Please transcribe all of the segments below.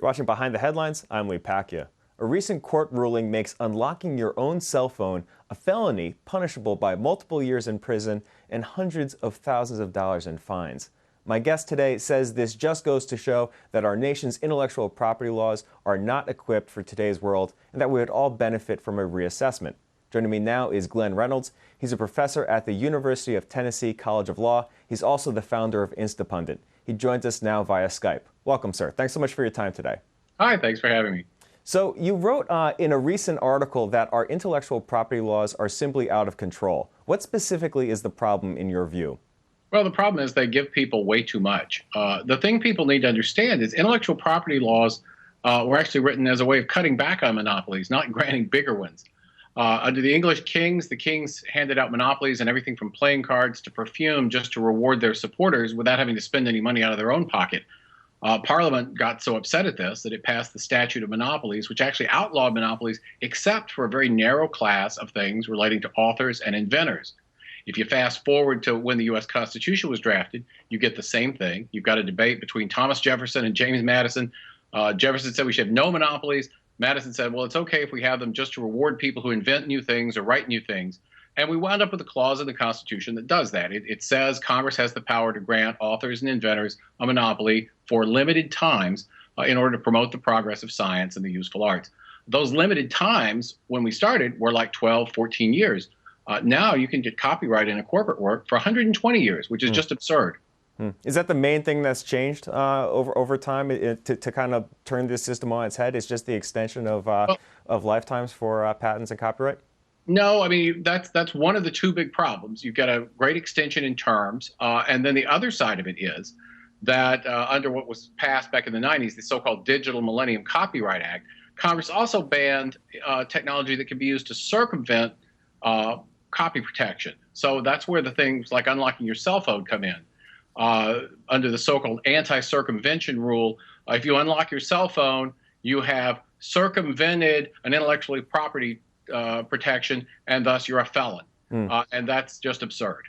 You're watching Behind the Headlines. I'm Lee Pacquiao. A recent court ruling makes unlocking your own cell phone a felony punishable by multiple years in prison and hundreds of thousands of dollars in fines. My guest today says this just goes to show that our nation's intellectual property laws are not equipped for today's world and that we would all benefit from a reassessment. Joining me now is Glenn Reynolds. He's a professor at the University of Tennessee College of Law. He's also the founder of Instapundit. He joins us now via Skype. Welcome, sir. Thanks so much for your time today. Hi, thanks for having me. So you wrote in a recent article that our intellectual property laws are simply out of control. What specifically is the problem in your view? Well, the problem is they give people way too much. The thing people need to understand is intellectual property laws were actually written as a way of cutting back on monopolies, not granting bigger ones. Under the English kings, the kings handed out monopolies and everything from playing cards to perfume just to reward their supporters without having to spend any money out of their own pocket. Parliament got so upset at this that it passed the Statute of Monopolies, which actually outlawed monopolies except for a very narrow class of things relating to authors and inventors. If you fast forward to when the U.S. Constitution was drafted, you get the same thing. You've got a debate between Thomas Jefferson and James Madison. Jefferson said we should have no monopolies. Madison said, well, it's okay if we have them just to reward people who invent new things or write new things. And we wound up with a clause in the Constitution that does that. It says Congress has the power to grant authors and inventors a monopoly for limited times in order to promote the progress of science and the useful arts. Those limited times, when we started, were like 12, 14 years. Now you can get copyright in a corporate work for 120 years, which is just absurd. Is that the main thing that's changed over time to kind of turn this system on its head? It's just the extension of lifetimes for patents and copyright? No, I mean, that's one of the two big problems. You've got a great extension in terms, and then the other side of it is that under what was passed back in the 90s, the so-called Digital Millennium Copyright Act, Congress also banned technology that can be used to circumvent copy protection. So that's where the things like unlocking your cell phone come in. Under the so-called anti-circumvention rule, if you unlock your cell phone, you have circumvented an intellectual property protection, and thus you're a felon. And that's just absurd.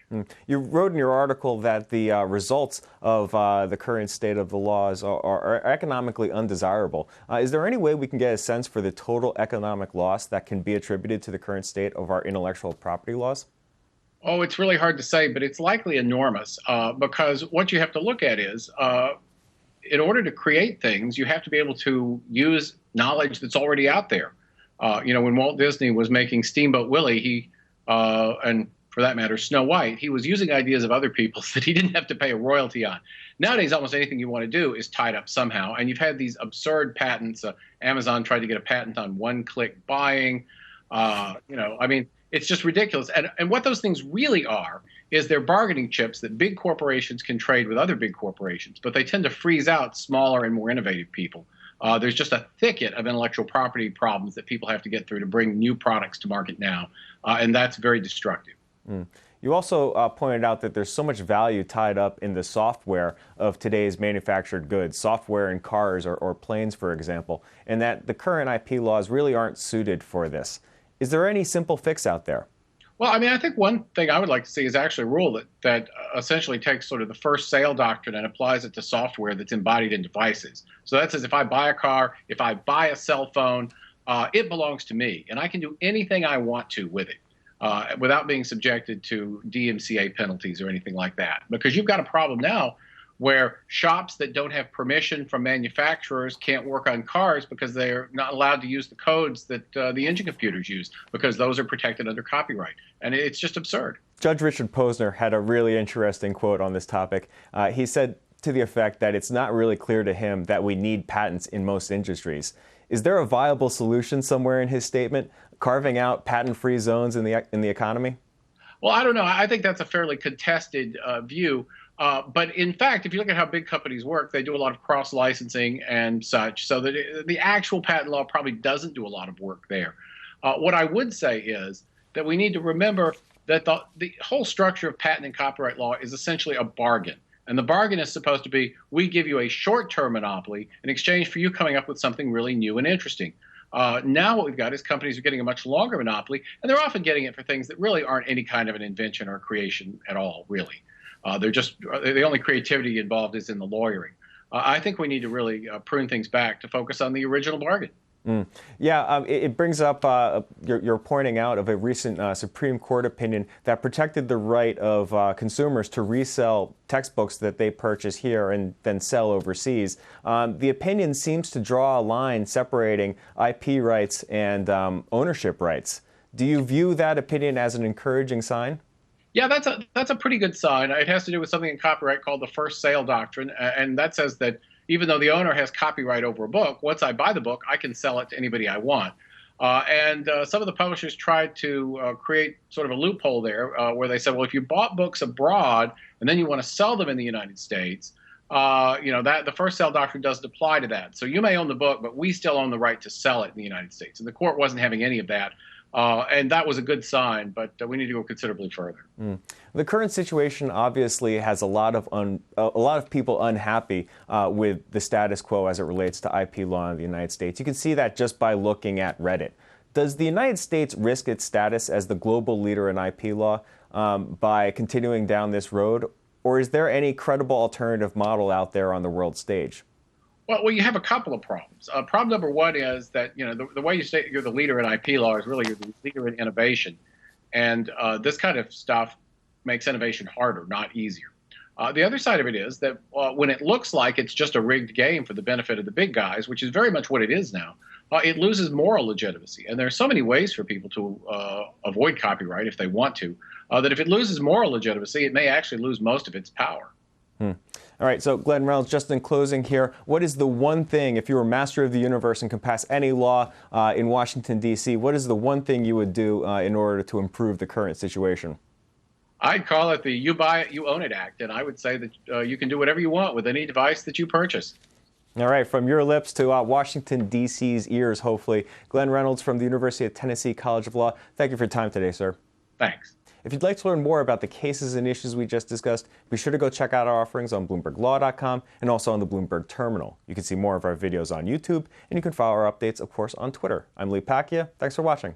You wrote in your article that the results of the current state of the laws are economically undesirable. Is there any way we can get a sense for the total economic loss that can be attributed to the current state of our intellectual property laws? Oh, it's really hard to say, but it's likely enormous because what you have to look at is in order to create things, you have to be able to use knowledge that's already out there. When Walt Disney was making Steamboat Willie, and for that matter, Snow White, he was using ideas of other people's that he didn't have to pay a royalty on. Nowadays, almost anything you want to do is tied up somehow. And you've had these absurd patents. Amazon tried to get a patent on one-click buying. It's just ridiculous. And what those things really are is they're bargaining chips that big corporations can trade with other big corporations, but they tend to freeze out smaller and more innovative people. There's just a thicket of intellectual property problems that people have to get through to bring new products to market now, and that's very destructive. You also pointed out that there's so much value tied up in the software of today's manufactured goods, software in cars or planes, for example, and that the current IP laws really aren't suited for this. Is there any simple fix out there? Well, I mean, I think one thing I would like to see is actually a rule that essentially takes sort of the first sale doctrine and applies it to software that's embodied in devices. So that says if I buy a car, if I buy a cell phone, it belongs to me, and I can do anything I want to with it without being subjected to DMCA penalties or anything like that. Because you've got a problem now where shops that don't have permission from manufacturers can't work on cars because they're not allowed to use the codes that the engine computers use because those are protected under copyright. And it's just absurd. Judge Richard Posner had a really interesting quote on this topic. He said to the effect that it's not really clear to him that we need patents in most industries. Is there a viable solution somewhere in his statement, carving out patent-free zones in the economy? Well, I don't know. I think that's a fairly contested view. But in fact, if you look at how big companies work, they do a lot of cross-licensing and such, so that the actual patent law probably doesn't do a lot of work there. What I would say is that we need to remember that the whole structure of patent and copyright law is essentially a bargain. And the bargain is supposed to be, we give you a short-term monopoly in exchange for you coming up with something really new and interesting. Now what we've got is companies are getting a much longer monopoly, and they're often getting it for things that really aren't any kind of an invention or creation at all, really. The only creativity involved is in the lawyering. I think we need to really prune things back to focus on the original bargain. Yeah, it brings up you're pointing out of a recent Supreme Court opinion that protected the right of consumers to resell textbooks that they purchase here and then sell overseas. The opinion seems to draw a line separating IP rights and ownership rights. Do you view that opinion as an encouraging sign? Yeah, that's a pretty good sign. It has to do with something in copyright called the first sale doctrine, and that says that even though the owner has copyright over a book, once I buy the book, I can sell it to anybody I want. And some of the publishers tried to create sort of a loophole there, where they said, well, if you bought books abroad and then you want to sell them in the United States, that the first sale doctrine doesn't apply to that. So you may own the book, but we still own the right to sell it in the United States. And the court wasn't having any of that. And that was a good sign, but we need to go considerably further. The current situation obviously has a lot of people unhappy with the status quo as it relates to IP law in the United States. You can see that just by looking at Reddit. Does the United States risk its status as the global leader in IP law by continuing down this road, or is there any credible alternative model out there on the world stage? Well, you have a couple of problems. Problem number one is that the way you say you're the leader in IP law is really you're the leader in innovation, and this kind of stuff makes innovation harder, not easier. The other side of it is that when it looks like it's just a rigged game for the benefit of the big guys, which is very much what it is now, it loses moral legitimacy. And there are so many ways for people to avoid copyright if they want to, that if it loses moral legitimacy, it may actually lose most of its power. All right, so Glenn Reynolds, just in closing here, what is the one thing, if you were master of the universe and could pass any law in Washington, D.C., what is the one thing you would do in order to improve the current situation? I'd call it the You Buy It, You Own It Act, and I would say that you can do whatever you want with any device that you purchase. All right, from your lips to Washington, D.C.'s ears, hopefully. Glenn Reynolds from the University of Tennessee College of Law, thank you for your time today, sir. Thanks. If you'd like to learn more about the cases and issues we just discussed, be sure to go check out our offerings on BloombergLaw.com and also on the Bloomberg Terminal. You can see more of our videos on YouTube, and you can follow our updates, of course, on Twitter. I'm Lee Pacquiao. Thanks for watching.